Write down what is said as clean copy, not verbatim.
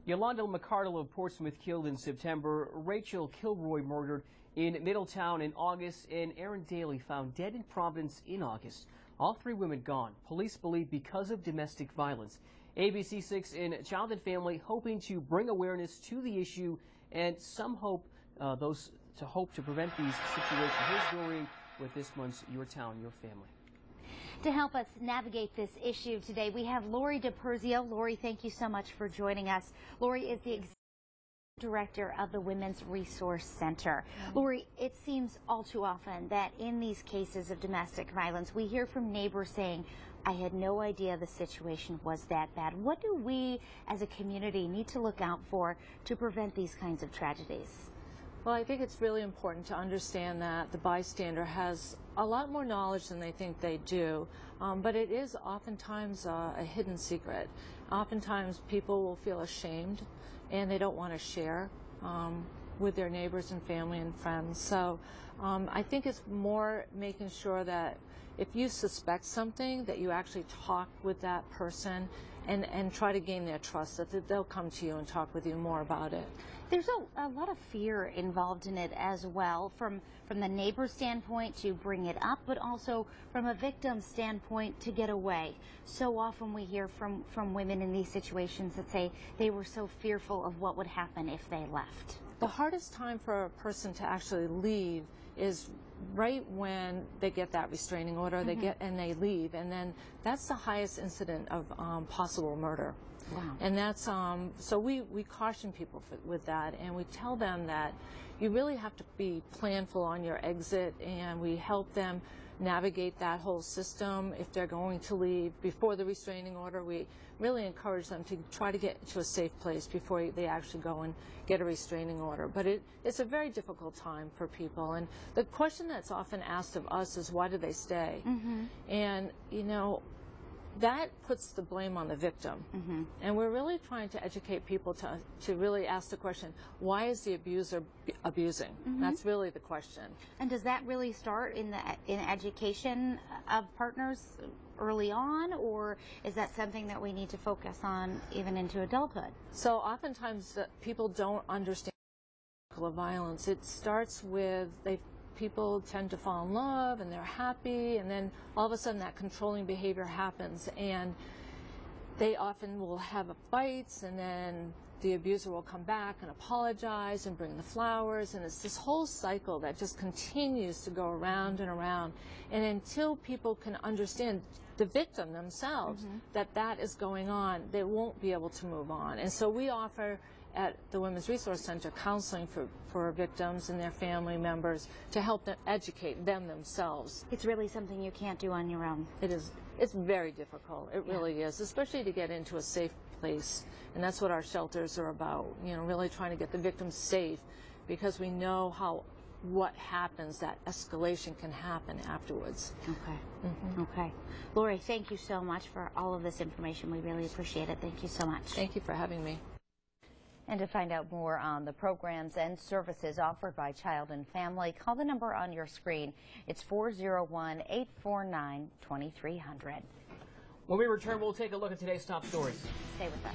Yolanda McCardle of Portsmouth killed in September, Rachel Kilroy murdered in Middletown in August, and Aaron Daly found dead in Providence in August. All three women gone, police believe because of domestic violence. ABC6 and Child and Family hoping to bring awareness to the issue and some hope to prevent these situations. Here's Doreen with this month's Your Town, Your Family. To help us navigate this issue today, we have Lori DiPerzio. Lori, thank you so much for joining us. Lori is the Executive Director of the Women's Resource Center. Lori, it seems all too often that in these cases of domestic violence, we hear from neighbors saying, I had no idea the situation was that bad. What do we as a community need to look out for to prevent these kinds of tragedies? Well, I think it's really important to understand that the bystander has a lot more knowledge than they think they do, but it is oftentimes a hidden secret. Oftentimes people will feel ashamed and they don't want to share with their neighbors and family and friends. So I think it's more making sure that if you suspect something, that you actually talk with that person and try to gain their trust, that they'll come to you and talk with you more about it. There's a lot of fear involved in it as well, from the neighbor standpoint to bring it up, but also from a victim standpoint to get away. So often we hear from women in these situations that say they were so fearful of what would happen if they left. The hardest time for a person to actually leave is right when they get that restraining order, they leave, and then that's the highest incident of possible murder. Wow. And that's so we caution people with that, and we tell them that you really have to be planful on your exit, and we help them navigate that whole system. If they're going to leave before the restraining order, we really encourage them to try to get to a safe place before they actually go and get a restraining order. But it's a very difficult time for people, and the question that's often asked of us is, why do they stay? And you know, that puts the blame on the victim. And we're really trying to educate people to really ask the question, why is the abuser abusing? That's really the question. And does that really start in education of partners early on, or is that something that we need to focus on even into adulthood? So oftentimes people don't understand violence. It starts with people tend to fall in love and they're happy, and then all of a sudden that controlling behavior happens, and they often will have fights, and then the abuser will come back and apologize and bring the flowers, and it's this whole cycle that just continues to go around and around. And until people can understand, the victim themselves, that that is going on, they won't be able to move on. And so we offer at the Women's Resource Center counseling for victims and their family members to help them educate them themselves. It's really something you can't do on your own. It is. It's very difficult. It really is, especially to get into a safe place. And that's what our shelters are about, you know, really trying to get the victims safe, because we know what happens, that escalation can happen afterwards. Okay. Okay. Lori, thank you so much for all of this information. We really appreciate it. Thank you so much. Thank you for having me. And to find out more on the programs and services offered by Child and Family, call the number on your screen. It's 401-849-2300. When we return, we'll take a look at today's top stories. Stay with us.